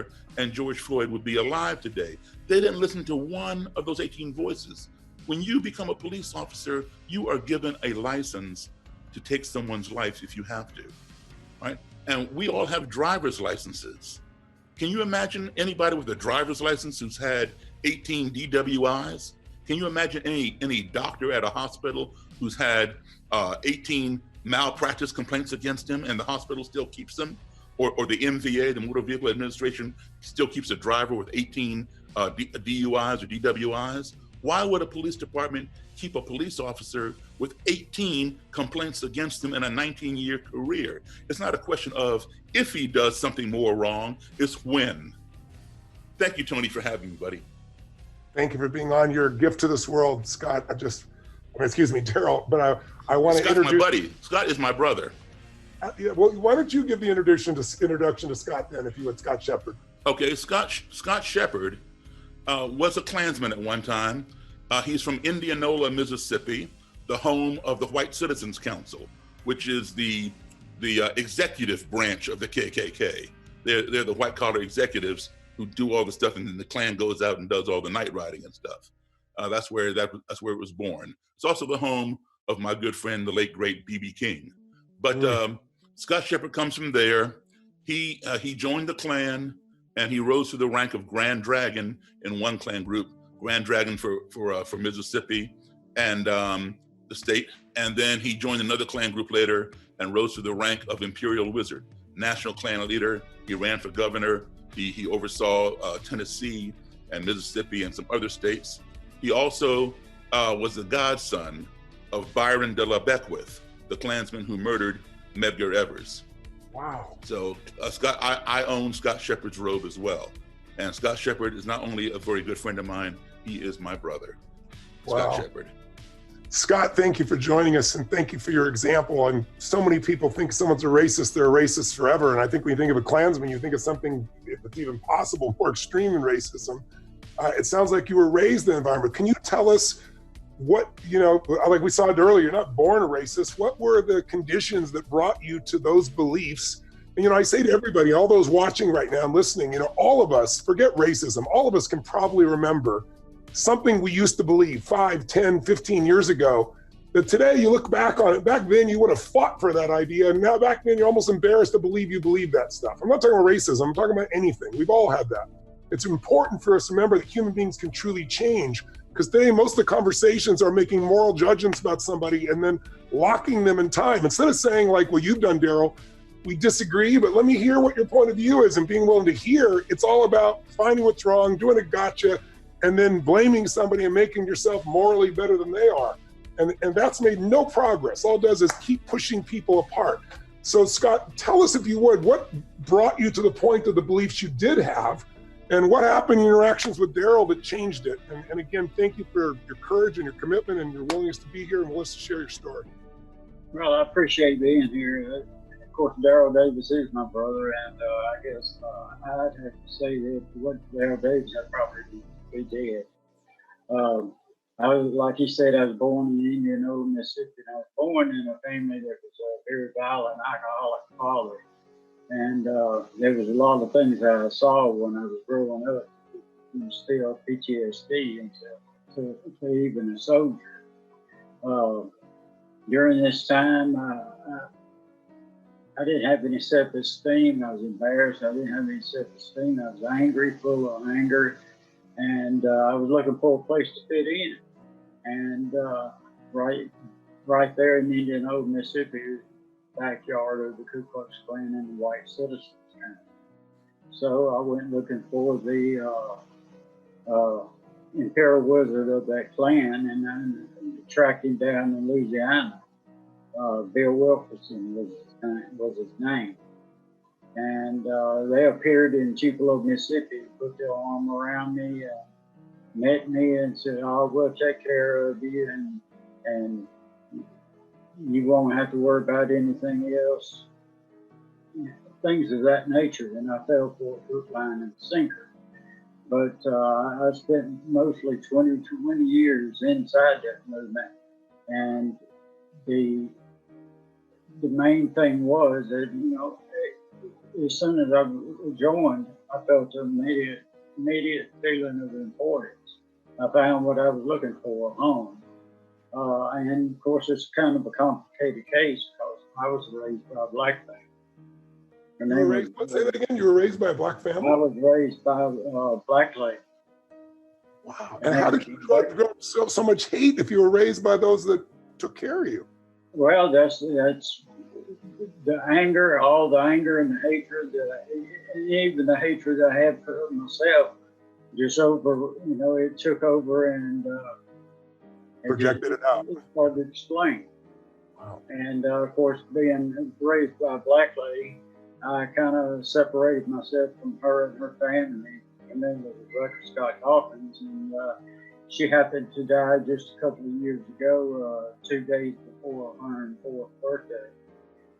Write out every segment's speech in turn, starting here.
there and George Floyd would be alive today. They didn't listen to one of those 18 voices. When you become a police officer, you are given a license to take someone's life if you have to, right? And we all have driver's licenses. Can you imagine anybody with a driver's license who's had 18 DWIs? Can you imagine any doctor at a hospital who's had 18 malpractice complaints against him and the hospital still keeps them? Or the MVA, the Motor Vehicle Administration, still keeps a driver with 18 DUIs or DWIs? Why would a police department keep a police officer with 18 complaints against him in a 19-year career? It's not a question of if he does something more wrong, it's when. Thank you, Tony, for having me, buddy. Thank you for being on. Your gift to this world, Scott. Excuse me, Daryl, but I want to introduce— Scott's my buddy. Scott is my brother. Yeah, well, why don't you give the introduction to Scott then, if you would, Scott Shepard. Okay, Scott Shepard was a Klansman at one time. He's from Indianola, Mississippi, the home of the White Citizens Council, which is the executive branch of the KKK. They're the white collar executives who do all the stuff, and then the Klan goes out and does all the night riding and stuff. That's where it was born. It's also the home of my good friend, the late great B.B. King. But Scott Shepard comes from there. He joined the Klan, and he rose to the rank of Grand Dragon in one Klan group, Grand Dragon for Mississippi and the state. And then he joined another Klan group later and rose to the rank of Imperial Wizard, national Klan leader. He ran for governor. He oversaw Tennessee and Mississippi and some other states. He also was the godson of Byron de la Beckwith, the Klansman who murdered Medgar Evers. Wow. So Scott, I own Scott Shepard's robe as well. And Scott Shepard is not only a very good friend of mine, he is my brother. Wow. Scott Shepard. Scott, thank you for joining us, and thank you for your example. And so many people think someone's a racist, they're a racist forever. And I think when you think of a Klansman, you think of something that's even possible, more extreme in racism. It sounds like you were raised in the environment. Can you tell us what, like we saw it earlier, you're not born a racist. What were the conditions that brought you to those beliefs? And, I say to everybody, all those watching right now and listening, all of us, forget racism, all of us can probably remember something we used to believe 5, 10, 15 years ago, that today you look back on it, back then you would have fought for that idea. And now back then you're almost embarrassed to believe you believe that stuff. I'm not talking about racism, I'm talking about anything. We've all had that. It's important for us to remember that human beings can truly change, because today most of the conversations are making moral judgments about somebody and then locking them in time. Instead of saying like what you've done, Daryl, we disagree, but let me hear what your point of view is, and being willing to hear. It's all about finding what's wrong, doing a gotcha, and then blaming somebody and making yourself morally better than they are. And that's made no progress. All it does is keep pushing people apart. So Scott, tell us, if you would, what brought you to the point of the beliefs you did have, and what happened in your interactions with Daryl that changed it? And again, thank you for your courage and your commitment and your willingness to be here and willingness to share your story. Well, I appreciate being here. Of course, Daryl Davis is my brother, and I guess I'd have to say that what Daryl Davis, I'd probably be dead. Like he said, I was born in Indianola, Mississippi, and I was born in a family that was a very violent alcoholic father. And there was a lot of things that I saw when I was growing up, still PTSD to even a soldier. During this time, I didn't have any self-esteem. I was embarrassed. I didn't have any self-esteem. I was angry, full of anger, and I was looking for a place to fit in. And right there in Indianola, Mississippi, backyard of the Ku Klux Klan and the White Citizens Council. So I went looking for the Imperial Wizard of that Klan, and then tracked him down in Louisiana. Bill Wilkerson was his name. And they appeared in Tupelo, Mississippi, put their arm around me, met me and said, "Oh, we'll take care of you, and you won't have to worry about anything else." Things of that nature. And I fell for a hook, line, and sinker. But I spent mostly 20 years inside that movement. And the main thing was that, as soon as I joined, I felt an immediate feeling of importance. I found what I was looking for, home. And of course, it's kind of a complicated case because I was raised by a black family. You were raised, let's say that again. You were raised by a black family? I was raised by a black lady. Wow. And how did you grow up so much hate if you were raised by those that took care of you? Well, that's the anger, all the anger and the hatred, even the hatred I had for myself, just it took over and projected it out. It's hard to explain. Wow. And of course, being raised by a black lady, I kind of separated myself from her and her family. And then there was Rebecca Scott Hawkins, and she happened to die just a couple of years ago, 2 days before her 104th birthday.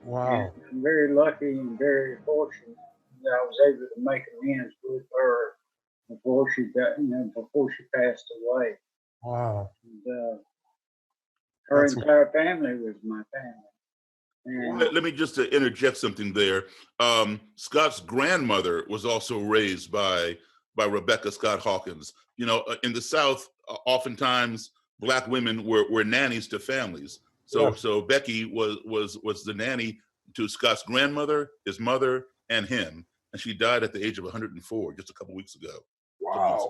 Wow. And I'm very lucky and very fortunate that I was able to make amends with her before she passed away. Wow. And, her entire family was my family. And let me just interject something there. Scott's grandmother was also raised by Rebecca Scott Hawkins. In the South, oftentimes Black women were nannies to families. So Becky was the nanny to Scott's grandmother, his mother, and him. And she died at the age of 104 just a couple weeks ago. Wow.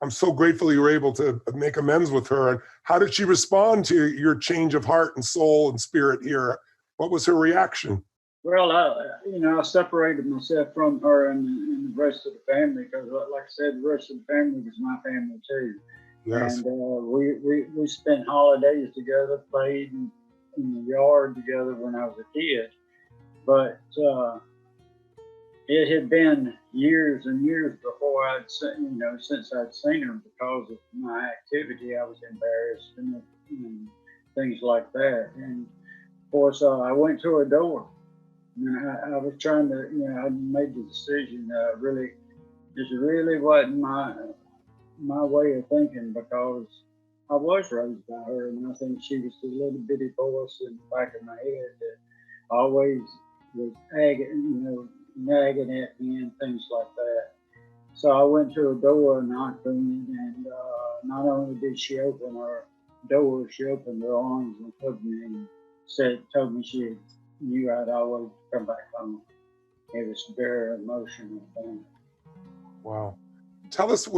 I'm so grateful you were able to make amends with her. And how did she respond to your change of heart and soul and spirit here? What was her reaction? Well, I separated myself from her and the rest of the family because, like I said, the rest of the family was my family too. Yes. And we spent holidays together, played in the yard together when I was a kid. But it had been years and years before since I'd seen her because of my activity. I was embarrassed and things like that. And of course, I went to her door. And I was trying to, I made the decision that this really wasn't my way of thinking because I was raised by her, and I think she was the little bitty voice in the back of my head that always was nagging at me and things like that. So I went to her door and knocked on it, and not only did she open her door, she opened her arms and hugged me and told me she knew I'd always come back home. It was a very emotional thing. Wow. Tell us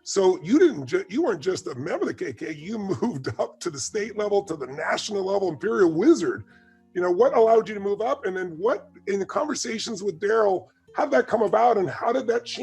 so you weren't just a member of the KK, you moved up to the state level, to the national level, Imperial Wizard. What allowed you to move up? And then what, in the conversations with Daryl, how did that come about and how did that change